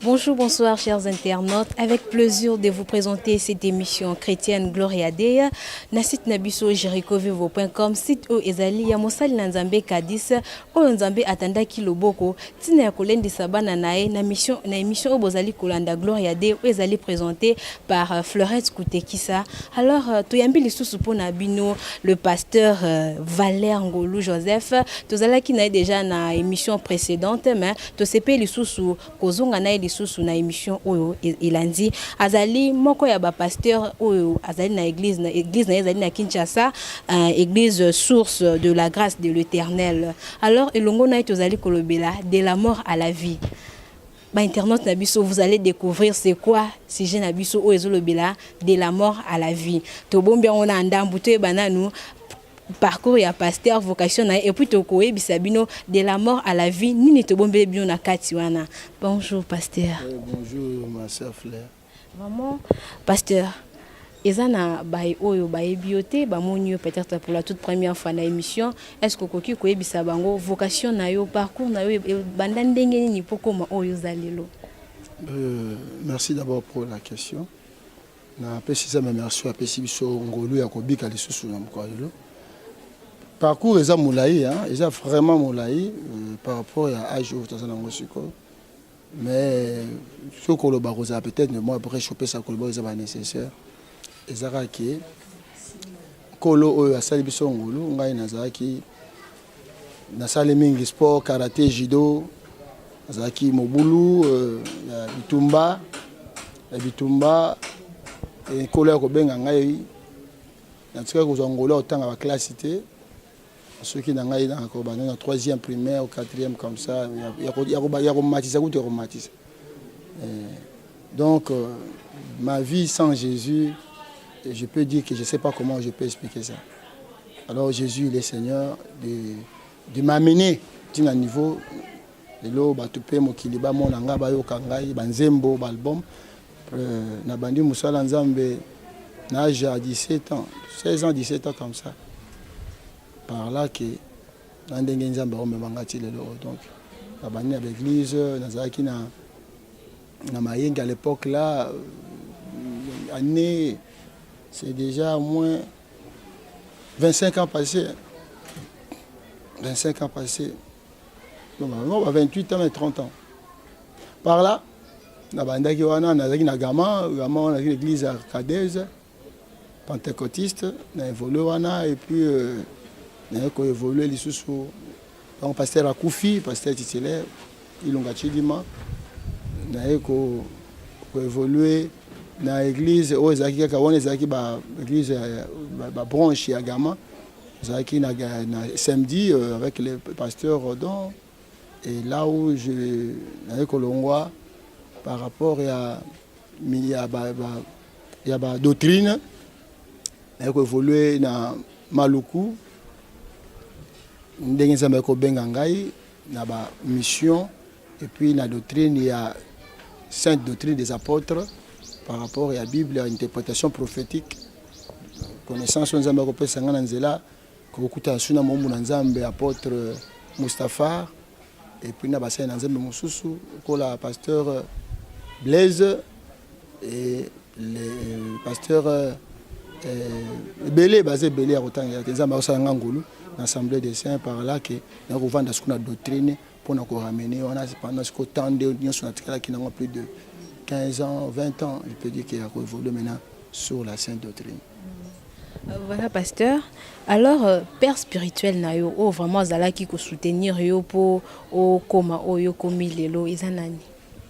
Bonjour, bonsoir chers internautes. Avec plaisir de vous présenter cette émission chrétienne Gloria Dei. Na site nabiso jericovivo.com, site o ezali ya mosali na Nzambe kadis o Nzambe atanda kiloboko tina ya kolendi sabana nae na émission o bozali kolanda Gloria Dei o ezali présenté par Fleurette Koutekisa. Alors toyambi lisusu pona bino le pasteur Valère Ngolu Joseph tozalaki na déjà na émission précédente mais to sepe lisusu kozonga na lisusu na émission oyo ilandi azali moko ya ba pasteur oyo azali na église na ezali na Kinshasa, église source de la grâce de l'Éternel. Alors elongo na tozali kolobela de la mort à la vie. Ba internaute nabiso vous allez découvrir c'est quoi sujet nabiso o ezolobela de la mort à la vie. To bombi on a ndambu to bananu parcours ya pasteur vocation et puis to koe bisabino de la mort à la vie nini to bombe bio na kati wana. Bonjour pasteur. Bonjour ma sœur Fleur. Maman pasteur ezana bae oyo bae bioté ba monyo peut-être pour la toute première fois na émission est-ce que koki koe bisabango vocation na yo parcours na yo banda ndenge nini pokoma oyo zalelo. Merci d'abord pour la question. Na pesi me merci apesi biso ngolu ya kobika lisusu na mkwalo. Parcours est moulaï, hein, est vraiment moulaï par rapport à âge où tu as mais ce que le barosa peut-être moi après choper ça que le barosa nécessaire. Ezaraki kolo a sali biso ngulu ngai nazaki na sali mingi sport karaté judo nazaki mobulu bitumba et kolo ya ko benga ngai na tsika ko ngolo otanga ba classité ceux qui n'ont pas eu la troisième primaire ou quatrième comme ça, il y a romantisé. Donc, ma vie sans Jésus, je peux dire que je ne sais pas comment je peux expliquer ça. Alors Jésus, il est Seigneur, de m'amener à un niveau, de l'eau, batupé, mokiliba, mon langa, bayo kangai, banzembo, balbum, na bandi musala nzambe, nage à 17 ans, 16 ans, 17 ans comme ça. Par là que donc à l'église à l'époque là année c'est déjà au moins 25 ans passés 25 ans passés donc 28 ans et 30 ans par là na l'église arcadaise pentecôtiste na évolué et puis il a évolué les sous donc pasteur Akoufi pasteur titulaire Ilunga Chidima il a évolué dans l'église aux Zaki Kawone Zaki ba église ba branche ya Gama Zaki na samedi avec le pasteur Rodon et là où je n'avais Kolongwa par rapport à ba doctrine il a évolué dans Maluku ndenge nzambe ko benga ngai na ba mission et puis la doctrine il y a sainte doctrine des apôtres par rapport à la Bible à interprétation prophétique connaissance nzambe ko pesa ngana nzela ko kuta suna mombu na nzambe apôtre Mustapha et puis na basai na nzambe mususu ko la pasteur Blaise et le pasteur Belé basé Belé à Rotanga nzambe osanga ngulu l'Assemblée des Saints par là que nous avons vendu la doctrine pour nous ramener. On a pendant ce temps de qui n'ont plus de 15 ans, 20 ans, je peux dire qu'il a évolué maintenant sur la Sainte Doctrine. Voilà, pasteur. Alors, père spirituel, nayo, oh, vraiment, zala qui peut soutenir yo pour au coma, au yo komi lelo, izanani.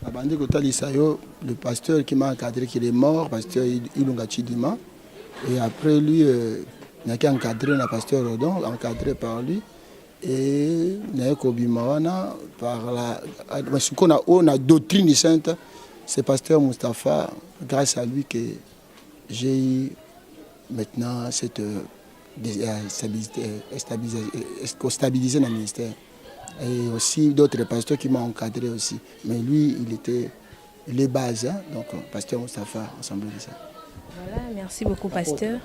Le pasteur qui m'a encadré, qui est mort, pasteur Ilunga Chidima, et après lui. Il y a encadré le pasteur Rodon, encadré par lui. Et il y a par la doctrine sainte, c'est pasteur Mustapha, grâce à lui que j'ai eu maintenant cette stabilisé dans le ministère. Et aussi d'autres pasteurs qui m'ont encadré aussi. Mais lui, il est base, hein? Donc pasteur Mustapha, ensemble de ça. Voilà, merci beaucoup pasteur.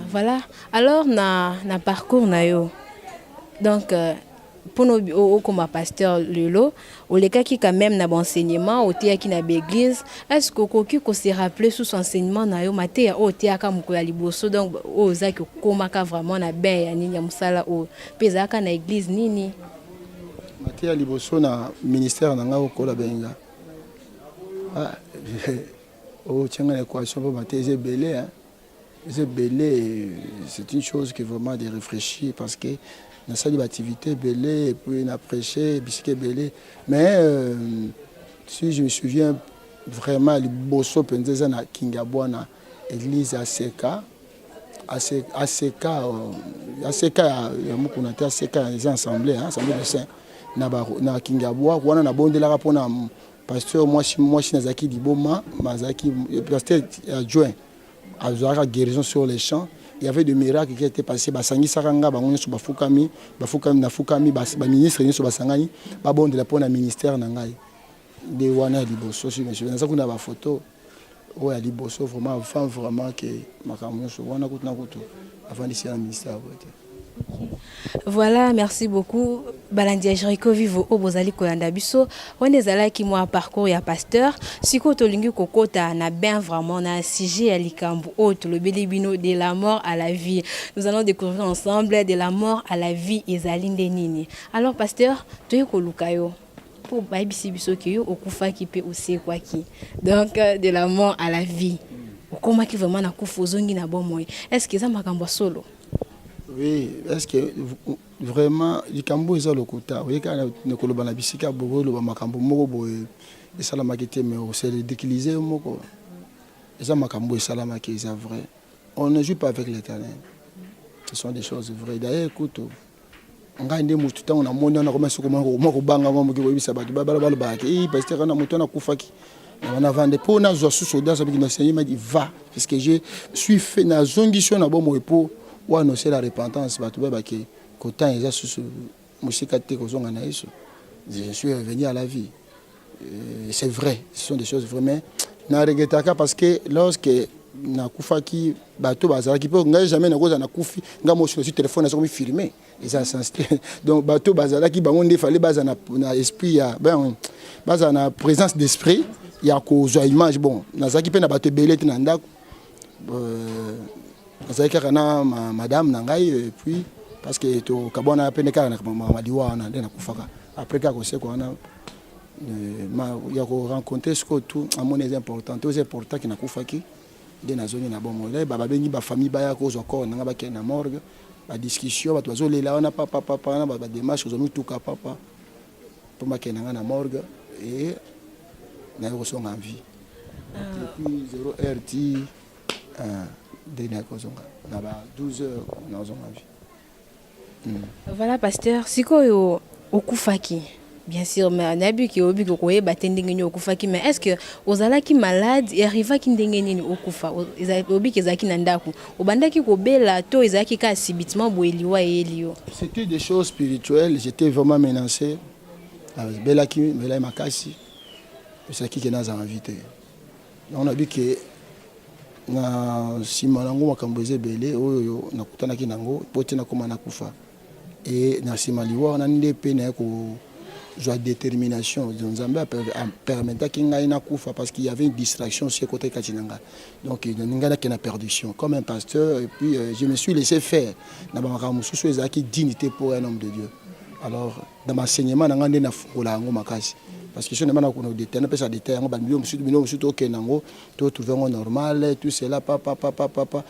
Voilà. Alors na parcours na yo. Donc pour nous comme pasteur Lelo, au cas qui quand même na bon enseignement, au théâtre qui na l'église, est-ce que ko se rappeler sous son enseignement na yo maté au théâtre comme ko ya liboso donc au zaki koma ka vraiment na ben ya nini ya musala o pezaka na église nini maté ya liboso na ministère na nga ko la benga oh tiens l'équation pour maté c'est belé hein. C'est belé, c'est une chose qui est vraiment de réfléchir parce que dans cette activité belé et puis on a prêché biscuit belé mais si je me souviens vraiment le bosso pendeza na Kingabwana église ACK ya mukuna ta ACK les assemblées assemblée de saint na Kingabwa wana na bondela rapona pasteur moi nazaki diboma mazaki pasteur adjoint à la guérison sur les champs. Il y avait des miracles qui étaient passés. Basangi Saranga, Bangonia sur Bafukami, Nafukami, ministre sur Basangani, Babon de la Pona ministère Nangai. Des Wana Liboso, je me souviens. Dans une photo, où il y a Liboso, vraiment, vraiment, que Makamon sur Wana Koutnakoto, avant d'ici à la ministère. Voilà, merci beaucoup. Balandia Jericho Vivo Obozali Kolanda Biso. On est allé qui moi parcours ya pasteur. Siko tolingi kokota na ben vraiment na sujet à likambu autre le belibino de la mort à la vie. Nous allons découvrir ensemble de la mort à la vie ezalinde nini. Alors pasteur, toye kolukayo. Pour baibisi biso kiyo okufa ki pe aussi quoi qui. Donc de la mort à la vie. Okoma ki vraiment na kufozongi na bon est-ce que ça makambo solo? Oui, est-ce que vraiment le Cambo est le quota? Oui, quand on a colobana bisika bogo le makambo moko boy et ça la maquette mais c'est ridiculisé moko. Et ça makambo et ça la maquette c'est vrai. On ne joue pas avec l'Éternel. Ce sont des choses vraies. D'ailleurs, écoute, on a des mots tout le temps on a monté on a commencé comment banga comme qui voit ça batu bala bala et parce que on a monté on a koufaki. On a vendu pour na zo sous soda ça veut dire l'enseignant m'a dit va parce que je suis fait na zongition na bon mo pour ou annoncer la repentance batu ba ki kotan eza sous musika te ko zonga na yesu je suis revenu à la vie c'est vrai ce sont des choses vraiment na regretaka parce que lorsque na kufaki bato bazala ki pe ngai jamais na koza na kufi nga mo sur téléphone na so mi filmer et ça donc bato bazala ki bango nde fallait baza na esprit ya ben baza na présence d'esprit ya ko zo image bon nazaki pe na bato belete na ndako nazaki kana madame na ngai et puis parce que to kabona pe ne kana na diwa na na kufaka après ka ko se ko na il y a rencontré ce que tout à mon est important tout c'est important qui na kufaki de na zone na bon là baba bengi ba famille ba ya ko zo ko na ba ke na morgue ba discussion ba tozo lela on a papa na ba démarche zo nous tout ka papa pour ma ke na morgue et na yo so en vie depuis 0 RT de na ko zo na ba 12 heures na zo en vie. Voilà pasteur siko yo okufaki. Bien sûr, mais on a vu qu'il y a eu des batending au Kufaki, mais est-ce que aux alaki malades et arriva qui n'engagent au Kufa, ils ont oublié qu'ils ont nandaku, au bandaki ko bela to ils ont qui ka subitement boeliwa et elio. C'était des choses spirituelles, j'étais vraiment menacé. Avec Belaki, Belay Makasi, c'est qui nous a invités. On a vu que na simalango makamboze belé oyo na kutana kinango potina koma na kufa et na simaliwa on a ndé pena ko joie détermination Nzambe a permettre qu'il na kufa parce qu'il y avait une distraction sur côté Katinanga donc il y a une perdition comme un pasteur et puis je me suis laissé faire na ba makamususu ezaki dignité pour un homme de Dieu alors dans l'enseignement na ngande na fukola ngo makasi parce que je ne sais pas si on a des détails, on trouve normal, tout cela, papa.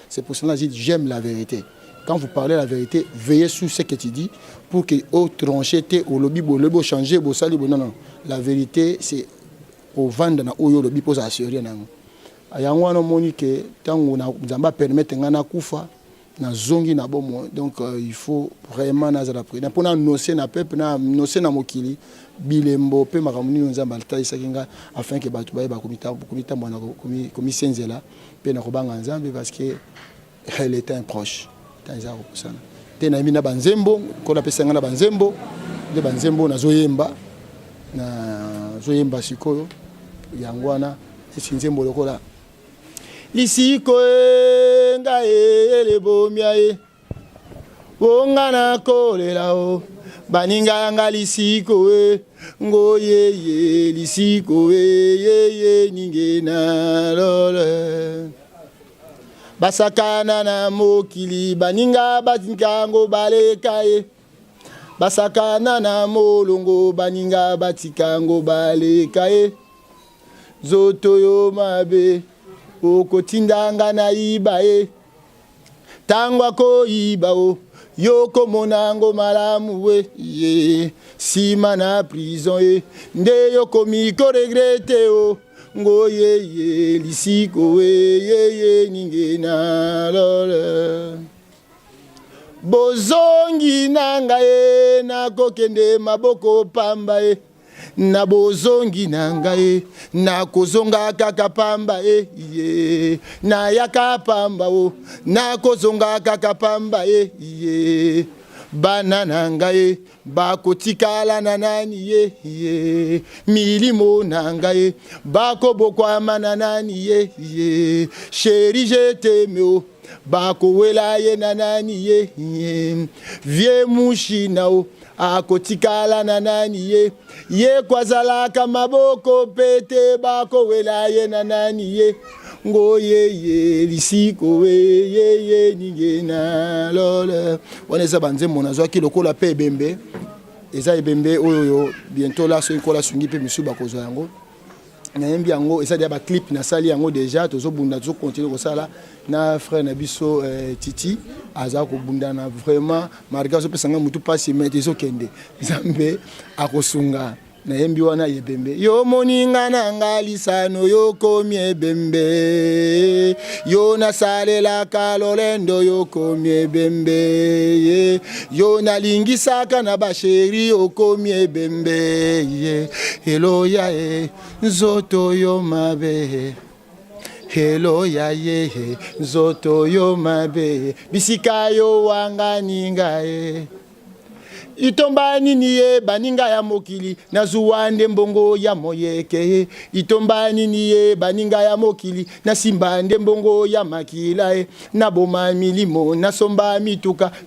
C'est pour cela que je dis j'aime la vérité. Quand vous parlez la vérité, veillez sur ce que tu dis pour que au tranché, au lobby, au lobby changer, au sali, non. La vérité, c'est au vendre au lobby pour assurer. Ayango na moni que tant on a Nzamba permettre ngana kufa na zongi na bomo donc il faut vraiment nazala prendre pour na nocer na peuple na nocer na mokili bilembo pe makamuni Nzamba altaisa kinga afin que batu ba komita mwana komi senzela pe na kobanga Nzambe parce que elle était un proche tanza ko sana tena mina banzembo ko la pesa ngana banzembo de banzembo na zoyemba sikoyo yangwana sinzembo lokola lisiko e ngai le bomia e wonga na kolela o baninga nga lisiko e ngoye ye lisiko e ye ningena lole basakana na mokili baninga batinkango baleka e basakana na molongo baninga batikango baleka e zoto yo mabe okotindanga na iba e tangwa ko iba o yoko monango malamu we ye sima na prison e nde yoko miko regrete o ngoye ye lisiko we ye ningena lole bozongi nanga e nakokende maboko pamba e na bozongi nanga e nakozonga kaka pamba e ye na yaka pamba o nakozonga kaka pamba e ye bana nanga e bakotikala na nani ye milimo nanga e bakobokwama na nani ye chéri je t'aime o bakowela ye na nani ye vie mushina o akotikala na nani ye kwazalaka maboko pete bakowela ye na nani ye ngoye ye lisiko we ye ningena lole waneza banze mona zwaki lokola pe bembe eza ebembe oyo bientôt la so ikola sungi pe misu bakozwa yango nayembi yango eza dia ba clip na sali yango déjà tozobunda tozo continuer kosala na frère na biso Titi aza kobundana vraiment marga zo pesanga mutu pasi mete zo kende Zambe akosunga nayembi wana yebembe yo moninga nanga lisano yo komie bembe yo nasalela kalolendo yo komie bembe yo nalingisaka na basheri yo komie bembe hello ya nzoto yo mabe hello ya nzoto yo mabe bisika yo wanga ninga itomba nini ye baninga ya mokili nazuwande mbongo ya moyeke itomba nini ye baninga ya mokili nasimba nde mbongo ya makila naboma milimo nasomba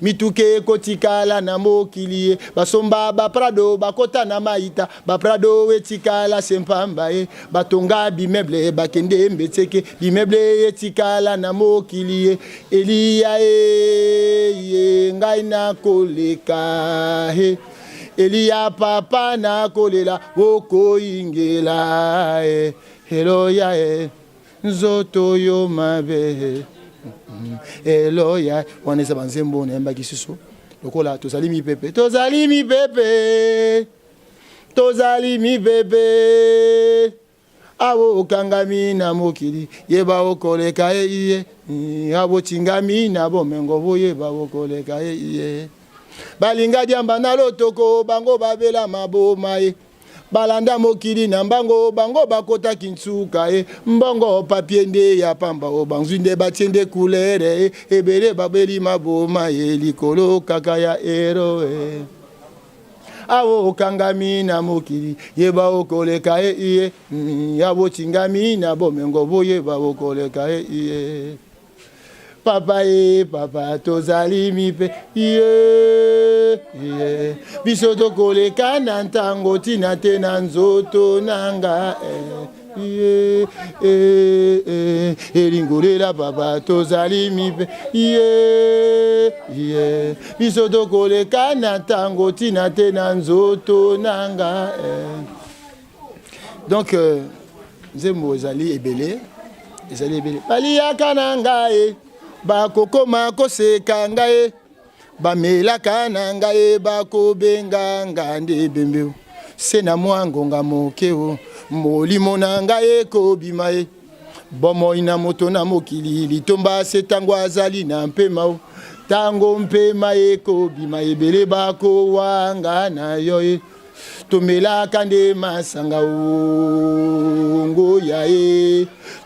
mituke kotikala na mokili basomba baprado bakota na maita baprado etikala sempamba batonga bimeble bakende mbetseke bimeble etikala na mokili eliya ngai na koleka Elia papa na kolela woko ingela hello ya nzoto yo mabe hello ya waneza banzembo na yamba kisusu lokola tozali mi bebe awo kangami na mokili yeba okoleka ye abo tingami na bomengo boyeba okoleka ye balinga diamba na lotoko bango babela maboma balanda mokili na bango bakota kinsuka mbongo papier nde ya pamba o banzunde batiende couleur ebele babeli maboma likolo kaka ya ero awo kangami na mokili yeba okoleka yabo tingami na bomengo boyeba okoleka papa tozali mipe biso tokoleka na ntango tina te na nzoto nanga elingolela papa tozali mipe biso tokoleka na ntango tina te na nzoto nanga donc nzembo ezali ebele baliyaka na ngai bakokoma koseka ngai bamelaka na ngai bakobenga ngande bembe se na mwangonga mokeo molimo na ngai ekobima bomoi na moto na mokili litomba se tango azali na mpema tango mpema ekobima ebele bakowanga na yo tomelaka nde masanga ngoya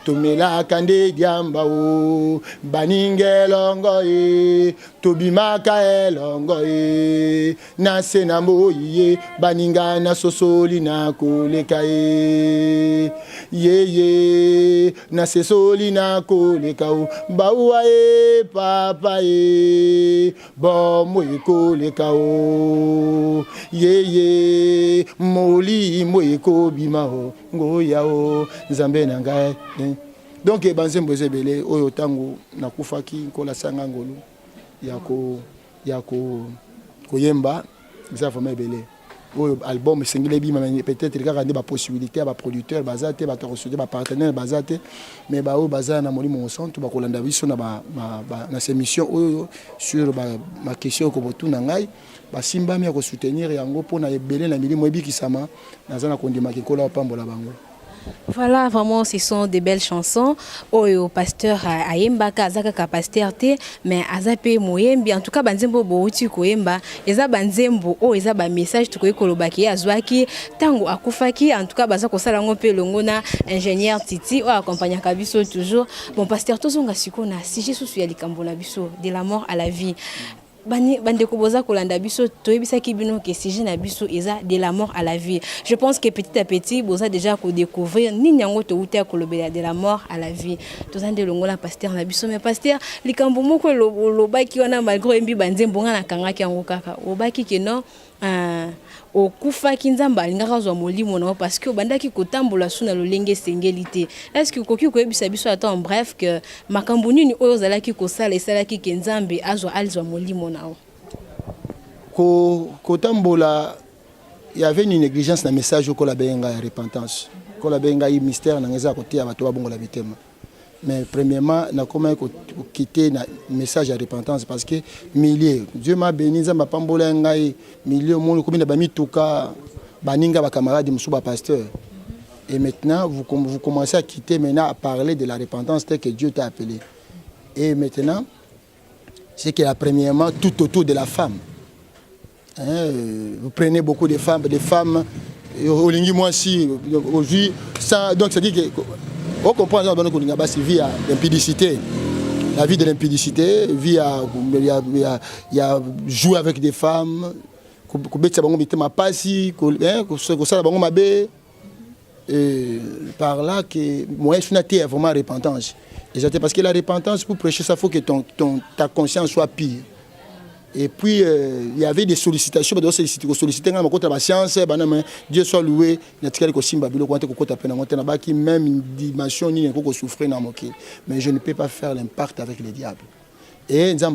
tomela kande diamba o baninge longo e tobimaka elongo e na sena moye baninga na sosoli na koleka e ye na sesoli na koleka o bawa e papa e bomo e koleka o ye moli mo e kobima o ngoya o nzambe na ngai donc banzembo ezebele oyo tango nakufaki nkola sanga ngolu yako koyemba eza vraiment ebele oyo album esengeli ebima peut-être kaka nde bapossibilité ya baproducteur baza te bato kosude bapartenaire baza te mais baoyo baza na molimo mosantu bakolanda biso na sémission oyo sur baquestion okobotuna ngai basimbami ya kosoutenir yango mpona ebele na milimo ebikisama naza na kondimaka ekola opambola bango. Voilà, vraiment, ce sont des belles chansons. Oyo pasteur Ayembaka, Azaka pasteur te, mais Azape Moyembi, en tout cas, Banzembo Bouti Koyemba, Eza Banzembo, Eza ba message to Kolobaki, Azwaki, Tango Akufaki, en tout cas, Bazako Salangope Longona, ingénieur Titi, ou accompagnant Kabiso toujours. Bon, pasteur Tozonga Sikona, si Jésus suis Alikambona Biso, de la mort à la vie. Bande koboza kolanda biso toyebisa ki bino ke si na biso eza de la mort à la vie. Je pense que petit à petit boza déjà ko découvrir ni nyango to uta kolobela de la mort à la vie. Tozande longola pasteur na biso mais pasteur likambo moko lobaki wana malgré mbi banzembo nga na kangaki yango kaka. Obaki ke non okufa kinzamba alingaka zwa molimo na parce que bandaki kotambola suna lolenge sengelité. Est-ce que koki koyebisa biso ata en bref que makambo nini oyo zalaki kosala esalaki kenzambe azwa alzwa molimo na kotambola il y avait une négligence na message ko la benga ya repentance ko la benga yi mystère na ngeza côté ya bato babongola bitema. Mais premièrement, na comment quitter na message à repentance parce que milliers Dieu m'a béni za mapambola ngai milliers monde comme na bami tuka baninga ba camarades musuba pasteur. Et maintenant vous commencez à quitter maintenant à parler de la repentance telle que Dieu t'a appelé. Et maintenant c'est que la premièrement tout autour de la femme. Vous prenez beaucoup de femmes au lingi moi si aujourd'hui ça donc ça dit que on comprend que vie à l'impudicité. La vie de l'impudicité, vie à jouer avec des femmes, par là que moi je suis vraiment repentance. Parce que la repentance pour prêcher ça faut que ta conscience soit pure. Et puis il y avait des sollicitations, Dieu soit loué, même une dimension mais je ne peux pas faire l'impact avec le diable. Et moi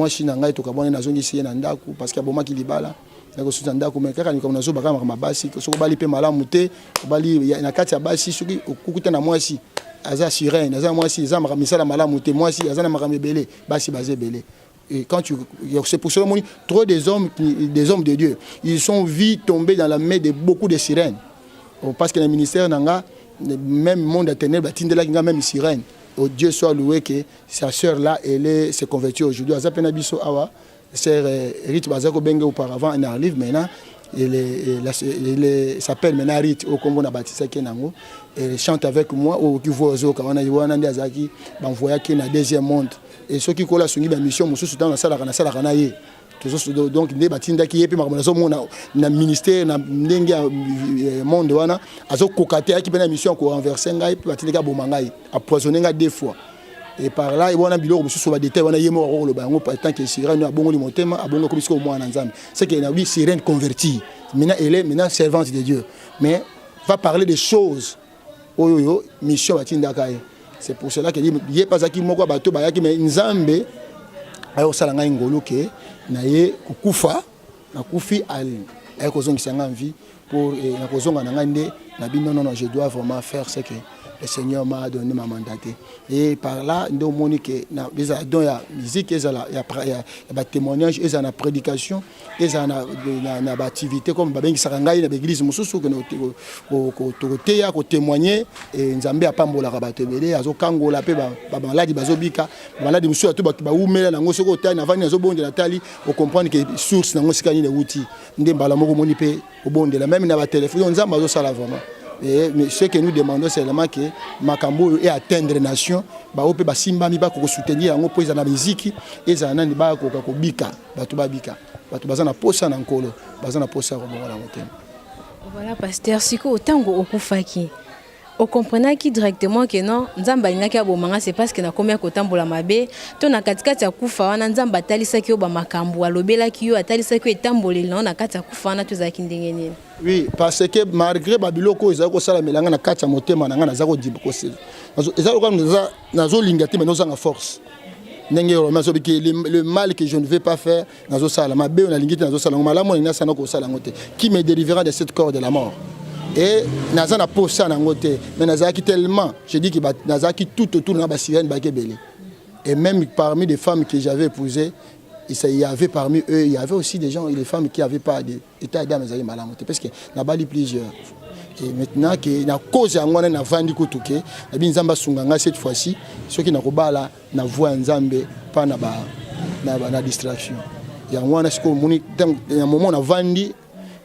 je suis parce qu'il y a aza sirène, aza mwasi, aza misala malamu te, mwasi, aza na makambe belé, basi bazé belé. Et quand c'est pour cela que trop des hommes de Dieu, ils sont vite tombés dans la main de beaucoup de sirènes. Parce que le ministère nanga, même monde à ténèbres, même sirène. Oh, Dieu soit loué que sa sœur là, elle s'est convertie aujourd'hui. Aza penabiso awa, sœur Rite Bazako Bengue auparavant, elle arrive maintenant. Elle s'appelle maintenant Rite au Congo na bâtisse Kenango. Elle chante avec moi au Kivozo Kawana Yoana Ndiazaki, banvoya qui na deuxième monde. Et ceux qui collent sur la mission, Moussou dans la salle à Naye. Donc, les bâtiments qui est na ministère, na monde wana, azo kokate qui na mission ko renverser ngai, bâtiments bomangai, empoisonner ngai 2 fois. Et par là, il y a un bilan sur la détail, il y a un tant que sirène, a bon limotema, a bon comme au moins en ensemble. C'est qu'il y a une sirène convertie. Maintenant, elle est maintenant servante de Dieu. Mais va parler des choses. Oh, mission Batindakaye. C'est pour cela qu'il n'y a pas qui moko bateau, mais Nzambe, alors ça l'a ngolo ke, naye kukufa, na kufi al, ayo kozongi sanga vie pour na kozonga na ngande Non, non, non, je dois vraiment faire ce que le Seigneur m'a donné, m'a mandaté. Et par là, nous avons que il y a musique, il y a témoignage, il y a prédication, il y a activité comme il y a l'église, il y a témoigner, et nous avons pambola rabatebele, azo kangola pe maladi bazobika, maladi musu atu ba umela na ngoso ko tani avani azo bonde la tali, on comprendre que source na ngosi kani ne wuti, ndembala moko moni pe au bonde la même na ba téléphone, nzamba zo sala vraiment. Mais ce que nous demandons, c'est vraiment que Makambo et atteindre les nations, baope basimba mi ba ko soutenir yango po ezana musique, ezana ni ba ko bika, batu babika, batu bazana posa na nkolo, bazana posa ko bonga na motema. Voilà, pasteur, siko otango okufaki. On comprenait qui directement que non, nzamba inaki abomanga c'est parce que na combien kotambola mabe, to na katikati ya kufa wana nzamba talisa ki oba makambo alobela ki yo atalisa ki etambole non na kati ya kufa wana to za kindenge nini. Oui, parce que malgré babiloko ezako sala melanga na kati ya motema na ngana zako diboko sel. Ezako comme nazo lingati mais nazo nga force. Ndenge romazo biki le mal que je ne vais pas faire nazo sala mabe na lingiti nazo sala malamo ina sana ko sala ngote. Qui me délivera de cette corps de la mort? Et nazana posa na ngote mais nazaki tellement je dis que nazaki tout autour na ba sirène ba kebele. Et même parmi les femmes que j'avais épousées, il y avait parmi eux, il y avait aussi des gens, des femmes qui n'avaient pas d'état d'âme, ils avaient mal à monter parce que n'a pas plusieurs. Et maintenant que na cause ya ngwana na vandi kutuke, na bi nzamba sunganga cette fois-ci, ceux qui na kobala na voix nzambe pas na distraction. Ya ngwana siko moni un moment na vandi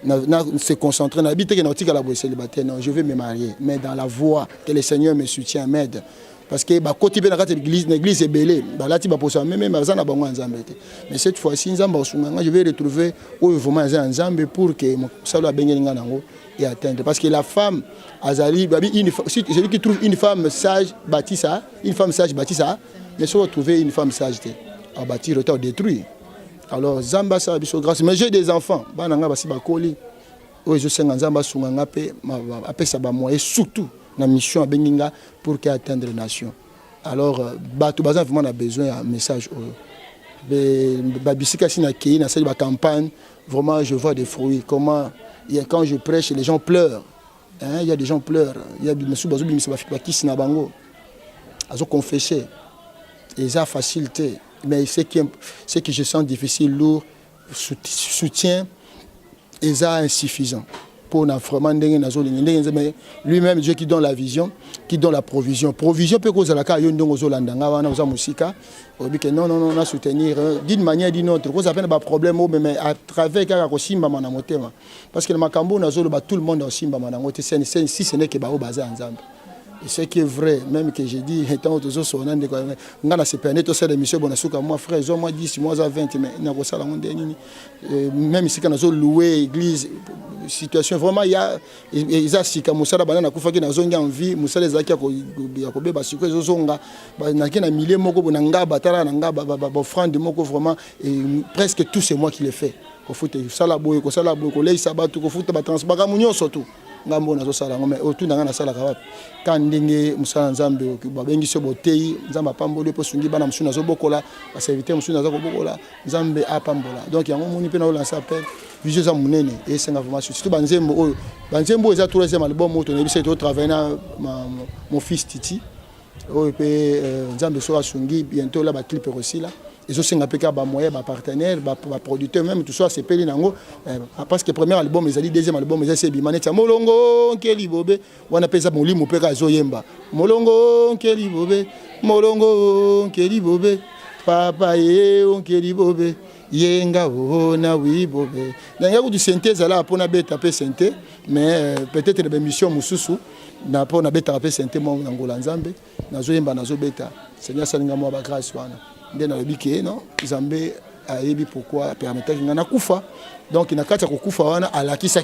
na se concentrer na habiter que na tika la boîte célibataire, non, je vais me marier, mais dans la voie que le Seigneur me soutient, m'aide. Parce que côté de l'église est belle, mais cette fois-ci, je vais retrouver où vraiment un pour que ça soit bien et atteindre. Parce que la femme, celui qui trouve une femme sage, bâtit ça, une femme sage bâtit ça, mais si on trouve une femme sage, à bâtir, on détruit. Alors, Zamba, ça a grâce. Mais j'ai des enfants, je sais et surtout, la mission à Benginga pour qu'elle atteindre les nations. Alors, tout le monde a besoin d'un message. La campagne, vraiment, je vois des fruits. Comment, quand je prêche, les gens pleurent. Il y a des gens qui pleurent. Il y a des gens qui ont confessé. Ils ont facilité. Mais ce que je sens difficile, lourd, soutien, ils ont insuffisant. Lui-même, Dieu qui donne la vision, qui donne la provision. Provision peut causer la carrière non, on a soutenir d'une manière ou d'une autre. Cause appelle pas problème, mais à travers parce que le Makambo, tout le monde a aussi si ce n'est que basé en Zambie. Et ce qui est vrai, même que j'ai dit, étant autour de on a se permis de faire des missions, moi frère, moi 10, moi 20, mais même si on a loué l'église, situation vraiment, il y a des si comme Moussa Banana Koufaki dans zone en vie, Moussa les Akia Kobe Basuko Zonga, Nakena Milé Moko, Nanga, Batara, Nanga, Bafran de Moko, vraiment, et presque tout c'est moi qui l'ai fait. Kofoute Salabo, Kosalabo, Kolei Sabatou, Kofoute Batransbaga Mounion surtout. Ngambo na sala ngome otu ndanga na sala kawapi ka ndenge musala nzambe babengi so botei nzamba pambole po sungi bana musuna zo bokola ba serviteur musuna zo bokola nzambe apambola donc yango moni pe na lancer appel vision za munene et senga vraiment surtout banzembo eza troisième album moto na biso to travailler na mon fils Titi o pe nzambe so asungi bientôt là ba clip aussi là. Ils ont un moyen, un partenaire, un producteur, même tout ça, c'est payé. Parce que le premier album, le deuxième album, c'est Bimanet. Molongo, Kelly Bobé, on appelle ça mon lit, mon père Zoyemba. Molongo, Kelly Bobé, Molongo, Kelly Bobé, Papa, Kelly Bobé, Yenga, na oui, Bobé. Il y a du synthèse là, pour na bête taper synthé, mais peut-être la mission Moussoussou, na pour na bête taper synthé, mon Angola Nzambe, na Zoyemba, na Zobeta. Seigneur, ça n'a pas grâce. Non, Zambé a dit pourquoi permettre qu'il na kufa donc il na kata kufa wana alakisa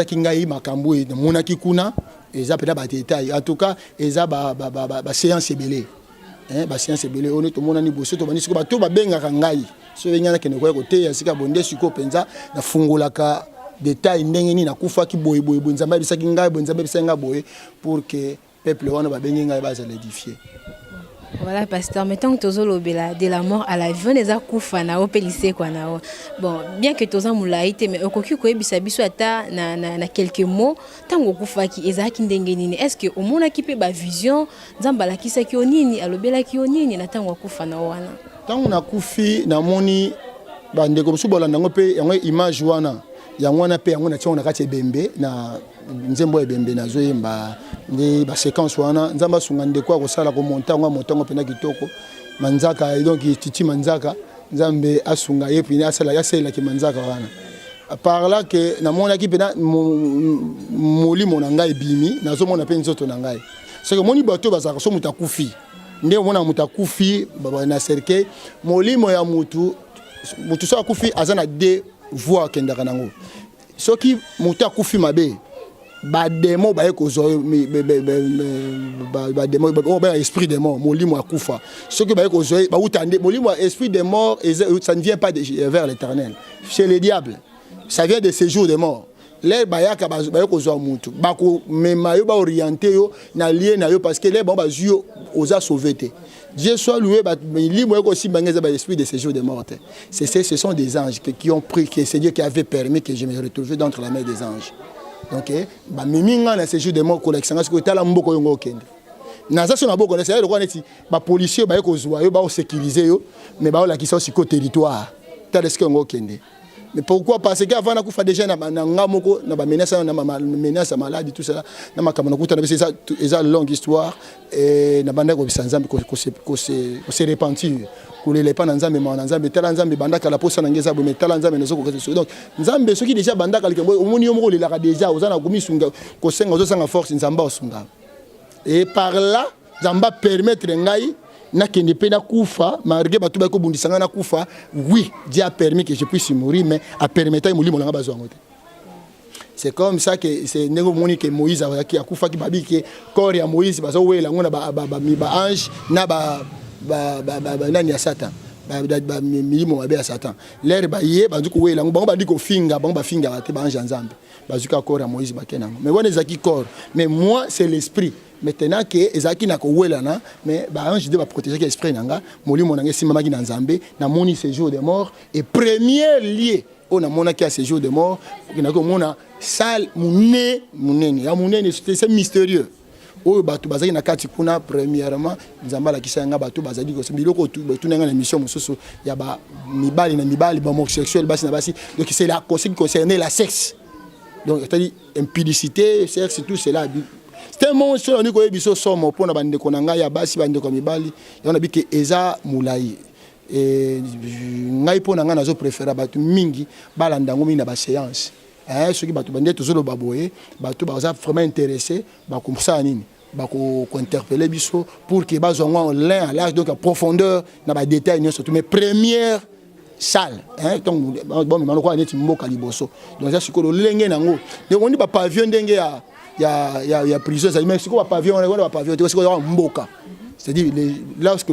kingai makambo e monaki kuna eza pena ba détail en tout cas eza ba séance belé ba séance belé on est tout monde ni bosso to bani siko ba to ba benga kangai so nyana kene ko côté ya sika bonde siko penza na fungolaka détail ndenge ni na kufa ki boy nzamba bisa kingai nzamba bisa nga boy pour que peuple wana ba benga ba za l'édifier. Voilà, pasteur, mettons que de la mort à la vie, on est à Koufana, au lycée, quoi. Bon, bien que tu moulaïté, mais au cocu, bisabiso ata na quelques mots, tant que Koufa qui est qui n'dengenini. Est-ce que au monde qui peut ba vision, zambala qui sa qui onini, alobela qui onini, na tant que Koufana wana. Tant on a Koufi, na moni, bande comme soubola n'angope, y'en image wana. Yangwana pe yangona tshona kati bembe na nzembo ebembe na zoyemba ndi ba séquence wana nzamba sunga ndeko ko sala ko montango pena kitoko manzaka donc titi manzaka nzambe asunga ye pina asala ya sela ki manzaka wana par là que na mona ki pena molimo na ngai bimi na zo mona pe nzoto na ngai c'est que moni bato bazaka so mutakufi nde mona mutakufi baba na cercle molimo ya mutu so akufi azana de voix kendaka nango soki muta kufi mabe ba demo ba ekozo ba demo ba esprit de mort molimo akufa soki ba ekozo ba utande molimo esprit de mort et ça ne vient pas vers l'Éternel, chez le diable ça vient de séjour de mort les bayaka ba ekozo mutu ba ko mema yo ba orienter yo na lié na yo parce que les bon ba yo oza sauveté. Dieu soit loué, l'esprit de séjour de mort. Ce sont des anges qui ont pris, que c'est Dieu qui avait permis que je me retrouve d'entre la main des anges. Donc, minga na séjour de mort collection parce que tala mboko yongo kende. Na ça na boko na c'est le neti ba policier ba ko zoa yo ba sécuriser yo mais ba la qui sont sur le territoire. Tala ce que yongo kende. Mais pourquoi? Parce qu'avant na kufa déjà na ngamoko na ba menace maladie tout ça na makamana kuta na c'est ça longue histoire et na banda ko bisanzambi ko se repentir ko les pas na nzambe ma na nzambe tala nzambe banda kala posa na ngeza bo metala nzambe na soko ko donc nzambe soki déjà banda kala kembo omoni yo moko le la déjà ozana komisunga ko senga ozanga force nzamba osunga et par là nzamba permettre ngai na kende pe na kufa malgré batu ba ko bundisanga na kufa oui Dieu a permis que je puisse mourir mais a permettre molimo langa bazwa ngote. C'est comme ça que c'est nego moni que Moïse a qui a kufa ki babi que corps ya Moïse bazo wela ngona ba ange na ba nani ya Satan ba milimo mabe ya Satan l'air ba ye ba nduko wela ngo ba diko finga ba finga te ba ange nzambe bazuka corps ya Moïse ba kenanga mais wana ezaki corps mais moi c'est l'esprit. Maintenant que ezaki na ko welana mais ba ange de ba protéger l'esprit nanga molimo nanga simama ki na nzambe na moni séjour de mort et premier lié on a mona ki a séjour de mort na ko mona salle munene ya munene c'est mystérieux oyo batu bazaki na kati kuna premièrement nzamba la kisanga batu bazali ko biloko tu nanga na mission mosusu ya ba mibali na mibali ba homosexuel basi na basi donc c'est la concerné la sexe donc c'est-à-dire impudicité sexe tout cela. C'est un monde sur le biso somo pour na bande konanga ya basi bande ko mibali on a bi que eza mulai et ngai po nanga nazo préférer batu mingi balanda ngomi na ba séance ceux qui batu bande toujours baboye batu baza vraiment intéressé ba comme ça nini ba ko interpeller biso pour que ba zongo lien à l'âge donc à profondeur na ba détail surtout mais première salle donc bon mais on neti mboka liboso donc ça sikolo lenge nango donc on dit ba pavillon ndenge ya prison ça mais c'est quoi pavillon on va pavillon c'est quoi mboka c'est-à-dire lorsque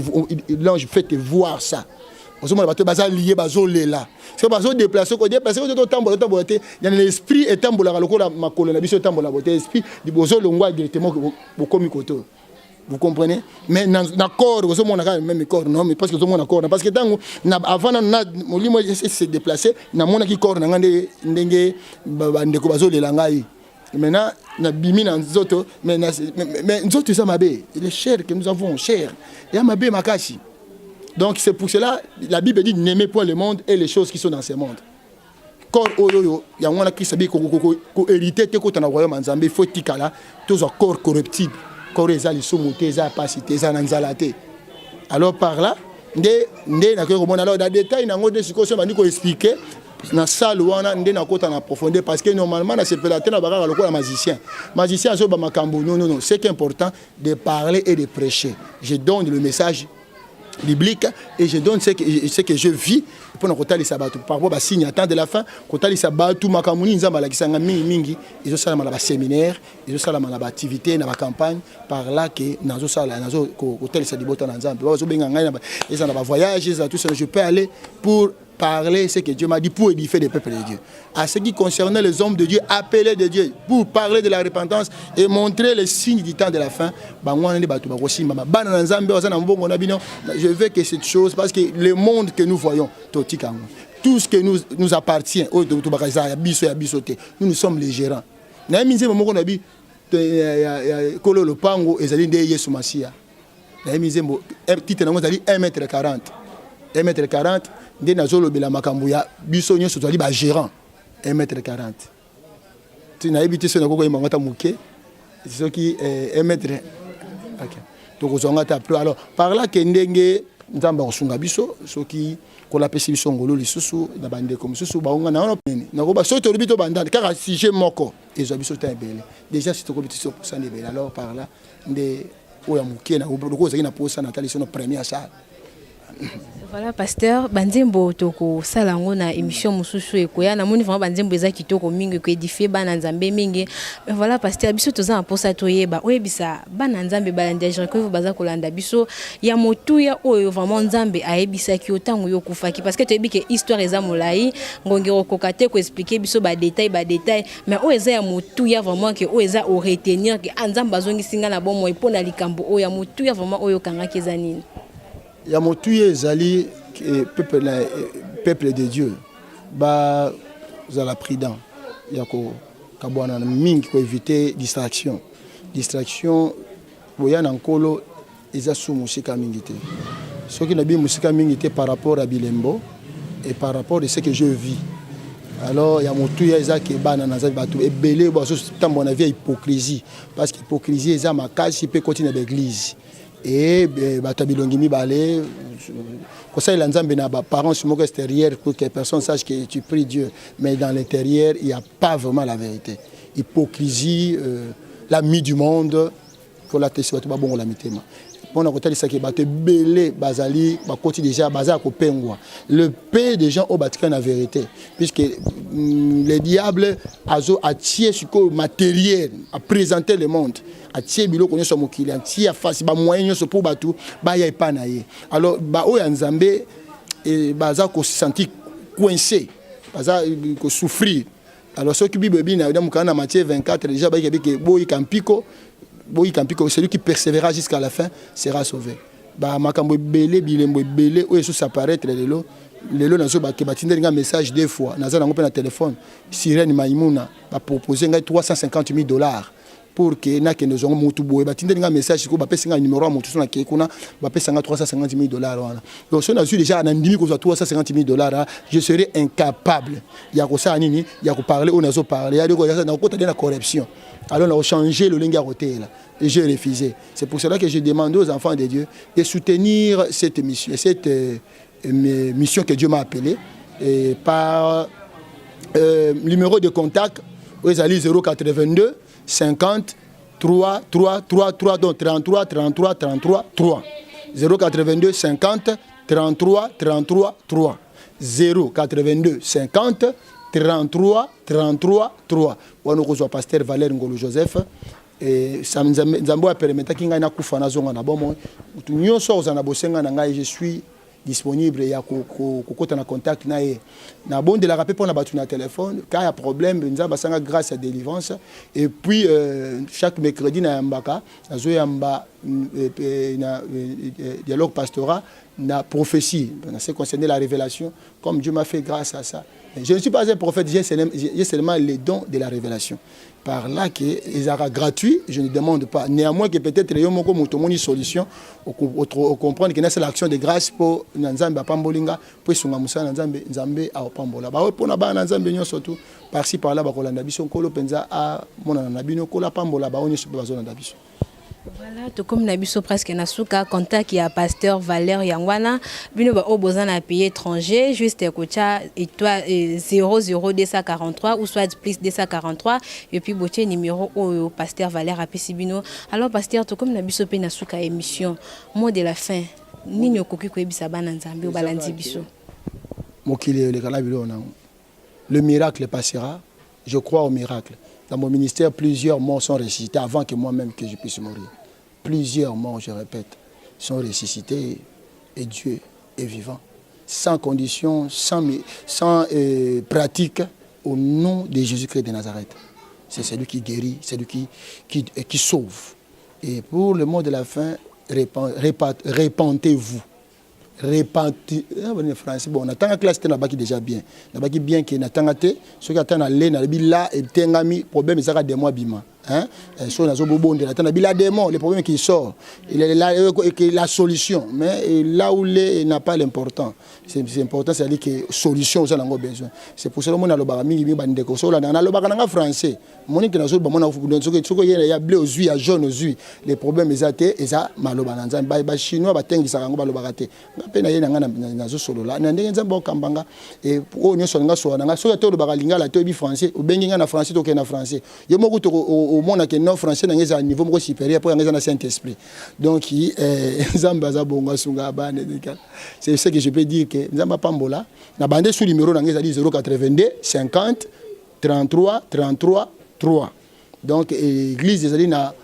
l'ange fait voir ça parce que moi bato baza lié bazolela c'est bazo déplacer ko déplacer ko tambola il y a l'esprit et tambola lokola makolo na biso tambola boté esprit di bozo longwa directement ko komi koto. Vous comprenez? Mais dans corps, vous avez même corps, non, mais parce que vous avez un corps. Parce que avant, on s'est déplacé, on a un corps, on a un maintenant, on a bimi dans les autres, mais nous autres, ça m'a bé. Les chairs que nous avons, chairs, il y a ma bé makashi. Donc c'est pour cela, la Bible dit n'aimez point le monde et les choses qui sont dans ce monde. Corps, il y a un qui s'habille, qui hérité, qui est dans le royaume, il faut qu'il y ait un corps corruptible. Alors par là, alors dans détail, on expliquer dans salle où on a en profondeur parce que normalement dans ces pélatés on a le magicien. Magicien non, c'est important de parler et de prêcher. Je donne le message biblique et je donne ce que je vis pour nous contenter les sabbats par rapport à signe attend de la fin contenter les sabbats tout makamuni nzamba la kisanga mingi ils ont ça la séminaire ils ont ça la activité na la campagne par là que nazo sala nazo contenter les sabota na nzamba bazo benga ngai na ils ont voyage ils ont tout ça je peux aller pour parler ce que Dieu m'a dit pour édifier les peuples de Dieu. À ce qui concernait les hommes de Dieu, appelés de Dieu, pour parler de la repentance et montrer les signes du temps de la fin, je veux que cette chose, parce que le monde que nous voyons, tout ce qui nous appartient, nous sommes les gérants. Kolo Lopango ezali nde Yesu Masia. Na mizembo titre nango ezali 1m40. 1m40 nde nazolo bela makambo ya biso nyonso ezali ba gérant 1m40. Tu na ebité so na koko imangata muke. Ce qui 1m. OK. Donc ozonga ta plus alors par là que ndenge nzamba osunga biso soki kola pesi biso ngolo lisusu na bande comme susu baunga na ko ba soto rubito bandane car sujet moko ezo biso ta ebele déjà c'est ko biso pour ça nebele alors par là nde oya muke na ko zaki na posa na tali sono première salle. Voilà, pasteur, banzembo toko salango na émission mususu ekoya na moni vraiment banzembo eza kitoko mingi ko édifier bana nzambe mingi. Mais voilà, pasteur, biso toza na posa toyeba oyebisa bana nzambe balanda Jericho baza kolanda biso ya motuya oyo vraiment nzambe ayebisa ki otango yo kufaki parce que toyebi ke histoire eza molai ngongi okoka te ko expliquer biso ba détail mais oyo eza ya motuya vraiment ke oyo eza o retenir ke nzambe azongi singa na bomo epona likambo oyo ya motuya vraiment oyo kanga keza nini. Ya motuye ezali peuple de Dieu ba zala prudent ya ko kabwana mingi ko éviter distraction boya na nkolo eza sous musika mingi te soki na bi musika mingi te par rapport à bilembo et par rapport à ce que je vis alors ya motuye eza ke bana na za batu ebele bo so tambo na vie hypocrisie parce que hypocrisie eza makasi peut continuer l'église. Et batabilongi mibale comme ça il nzambe na ba parents sur mon extérieur pour que personne sache que tu pries Dieu mais dans l'intérieur il y a pas vraiment la vérité. Hypocrisie l'ami du monde pour la tester ba bon la mitema pona ko talisa ke bato belé bazali ba koti déjà baza ko pengwa le paix des gens au Vatican la vérité puisque le diable azo attirer sur le matériel à présenter le monde attirer biloko nyoso mokili attirer face ba moyen nyoso pour batu ba ya epana ye alors ba o ya nzambe et baza ko se sentir coincé baza ko souffrir alors ce qui bible bina dans mukana Matthieu 24 déjà ba ke boyi kampiko celui qui persévérera jusqu'à la fin sera sauvé. Ba makambo belé bilembo belé o yesu s'apparaître lelo nazo ba ke batindeli nga message deux fois naza nango pe na téléphone Sirène Maïmouna ba proposer nga $350,000 pour que na ke nozongo mutu boye batindeli nga message ko ba pesa nga numéro ya mutu so na ke kuna ba pesa nga $350,000 wana donc si on a su déjà na ndimi ko $350,000 je serai incapable ya ko sa nini ya ko parler o nazo parler ya de ko ya na ko la corruption. Alors on a changé le lingue à côté là et j'ai refusé. C'est pour cela que je demande aux enfants de Dieu de soutenir cette mission que Dieu m'a appelée et par numéro de contact aux alliés 082 50 3 3 3 3 donc 33 33 33 3 082 50 33 33 3 082 50 33 33 3 wana kozwa pasteur Valère Ngolo Joseph et Nzambo a permis kinga na kufa na zonga na bomo tu nyonso ozana bosenga na ngai je suis disponible ya kokota na contact na ye na bonde la rappeler pour na batu na téléphone quand il y a problème Nzamba sanga grâce à délivrance et puis chaque mercredi na yambaka nazo yamba na dialogue pastoral na prophétie dans ce qui concerne la révélation comme Dieu m'a fait grâce à ça. Je ne suis pas un prophète, j'ai seulement les dons de la révélation. Par là, qu'ils sont gratuits, je ne demande pas. Néanmoins, que peut-être il y a une solution, on comprend que c'est l'action de grâce pour Nzambe Pambolinga, pour Sungamusa Nzambe à Pambola. Pour Nzambe, surtout, par-ci par-là, Bakolanda Biso, Kolo Penza à Monanabino, Kola Pambola, on est sur la zone d'Abiso. Voilà, tout comme Nabiso presque Nasuka, contact y a pasteur Valère Yangwana, bino ba obozan à pays étranger, juste kocha étoile 00243 ou soit plus 243 et puis botier numéro au pasteur Valère Apesibino. Alors pasteur, tout comme Nabiso pe Nasuka émission, mot de la fin. Nino koki ko ebisa bana nzambe o balandi biso. Mokile le kala bilo na. Le miracle passera. Je crois au miracle. Dans mon ministère, plusieurs morts sont ressuscités avant que moi-même que je puisse mourir. Plusieurs morts, je répète, sont ressuscités et Dieu est vivant. sans condition, sans pratique, au nom de Jésus-Christ de Nazareth. C'est celui qui guérit, c'est celui qui sauve. Et pour le mot de la fin, répentez-vous. Répentez. Français, bon, on attend la classe déjà bien. On a bien qu'il attend ceux qui attendent aller là et tengami problème ça des mois bima. Hein? So na zo bobonde attend la démon, le problème qui sort. Il est là la solution, mais là où il n'a pas l'important. C'est important, c'est à dire que solution ça n'a pas besoin. C'est pour ça que mon alobara mingi bande ko so là na alobara na français. Monique na zo ba mona fu donc soko il y a bleu aux yeux, à jaune aux yeux. Les problèmes ezate eza maloba na nzamba ba chinois ba tengisa kango ba lobara te. Pena ye nanga na zo solo là na ndenge nzamba okambanga et o nyoso nga so na so to lobara lingala to bi français o bengi nga na français to ke na français. Yo moko to au monde que non français dans un niveau beaucoup supérieur pour un Saint-Esprit. Donc Zamba za bonga sunga bane c'est ce que je peux dire que Zamba Pambola na bande sous numéro dans 082 50 33 33 3. Donc église des na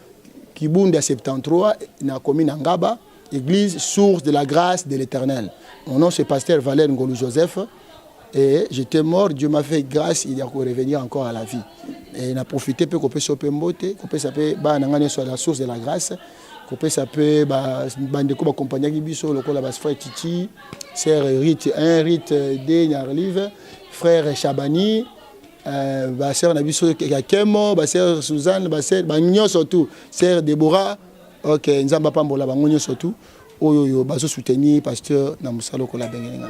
Kibunda 73 na commune Ngaba, église source de la grâce de l'Éternel. Mon nom c'est pasteur Valère Ngolou Joseph. Et j'étais mort, Dieu m'a fait grâce, il a revenir encore à la vie. Et il a profité pour qu'on puisse s'opémoter, qu'on puisse s'appeler sur la source de la grâce, qu'on puisse s'appeler accompagner Gibiso, le frère Titi, sœur Rite 1, Rite 2, Nyarlive, frère Chabani, sœur Nabiso Kemo, sœur Suzanne, sœur Bagnon surtout, sœur Déborah, ok, Nzamba Pambola, Bagnon surtout, Oyo, Baso soutenir, pasteur Namusalo Kolabengena.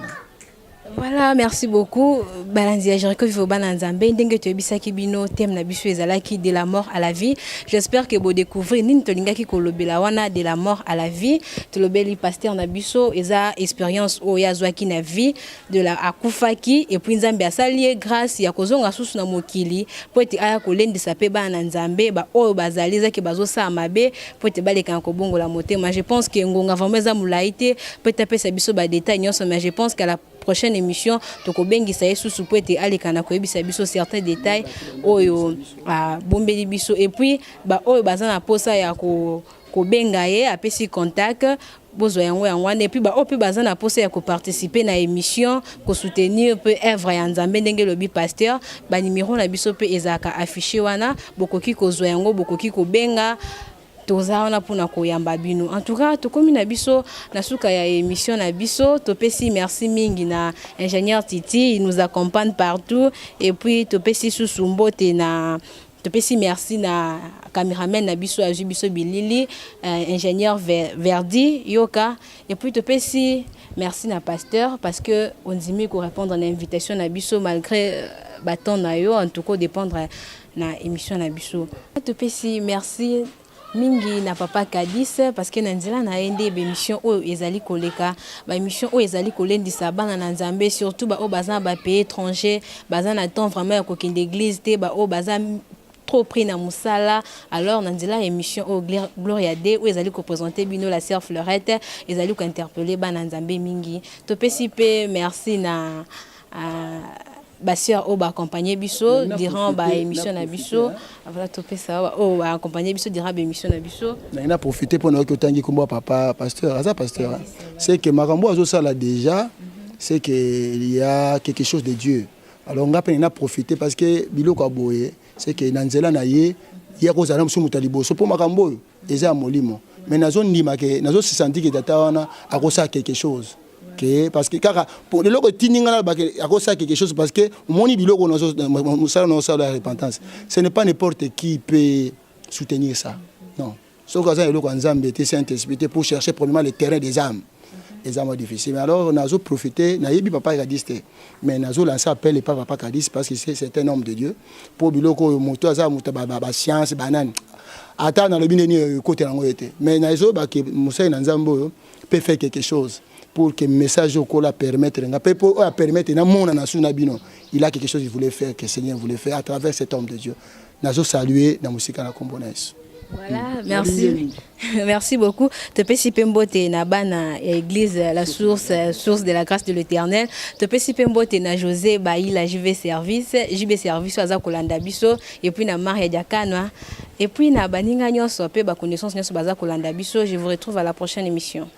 Voilà, merci beaucoup. Balanzia Jericho Vivo Bananzambe, ndenge to bisaki bino thème na biso ezalaki de la mort à la vie. J'espère que vous découvrez nini tolingaki kolobela wana de la mort à la vie. Tolobeli pasteur na biso eza expérience o ya zwaki na vie de la akufaki et puis nzambe asali grâce ya kozonga susu na mokili po ete aya kolendisa pe bana nzambe ba oyo bazali zaki bazosa mabe po ete baleka ko bongola motema. Je pense que ngonga vraiment eza mulaite po ete pesa biso ba détails nyonso, mais je pense qu'à la prochaine émission tokobengisa yesusu po ete alekana koyebisa biso certains détails oyo bombeli biso et puis ba oyo baza na posa ya kobenga ye apesi contact bozo yango et puis ba oyo baza na posa ya participer na émission ko soutenir peu œuvre ya nzambe ndenge lobi pasteur ba numéro na biso pe ezaka affiché wana bokoki kozwa yango bokoki kobenga tozaona pona koyamba bino. En tout cas, tokomi na biso na suka ya émission na biso, topesi merci mingi na ingénieur Titi, il nous accompagne partout et puis topesi susumbote na topesi merci na cameraman na biso azu biso bilili, ingénieur Verdi Yoka et puis topesi merci na pasteur parce que on dit mieux qu'on répondre à l'invitation na biso malgré bâton na yo en tout cas dépendre na émission na biso. Topesi merci mingi na papa Kadis parce que nanzela na ende émission o ezali koleka ba émission o ezali kolendisa bana na nzambe surtout ba o bazan ba pays étranger bazan na temps vraiment ko kende église te ba o bazan trop pris na musala alors nanzela émission o Gloria D o ezali ko présenter bino la sœur Fleurette ezali ko interpeller bana nzambe mingi to pesi pe merci na Basseur au accompagné biso durant ba émission na biso voilà topé ça au accompagné biso durant ba émission na biso na profiter pour nous que tangi kombo papa pasteur aza pasteur c'est que makambo azo sala déjà c'est que il y a quelque chose de Dieu alors on a peine profiter parce que biloko aboye c'est que nanzela na ye ya ko zala musu mutalibo so pour makambo eza molimo mais nazo ndima que nazo se sentir que tata wana akosa quelque chose. Okay, parce que pour le logo tininga à quelque chose parce que moni biloko nous ça la repentance ce n'est pas n'importe qui peut soutenir ça non ce que ça le logo nzambe était Saint-Esprit pour chercher probablement le terrain des âmes difficiles mais alors on a profité na yebi papa Kadiste mais nazo lancer appel pas papa Kadiste parce que c'est un homme de Dieu pour biloko moto za moto ba science banane ata na lobi ni côté nango était mais nazo ba que Moussa na nzambo peut faire quelque chose pour que le message au la permettre pour permettre na mona na suna bino il a quelque chose qu'il voulait faire que le Seigneur voulait faire à travers cet homme de Dieu nazo saluer na musique na componence. Voilà, merci. Merci beaucoup. Te pesi pembote na bana église la source de la grâce de l'Éternel. Te pesi pembote na José Baï la JB service aza kolanda biso et puis na Maria Diakana et puis na baninga nyonso pe ba connaissance nyonso baza kolanda biso. Je vous retrouve à la prochaine émission.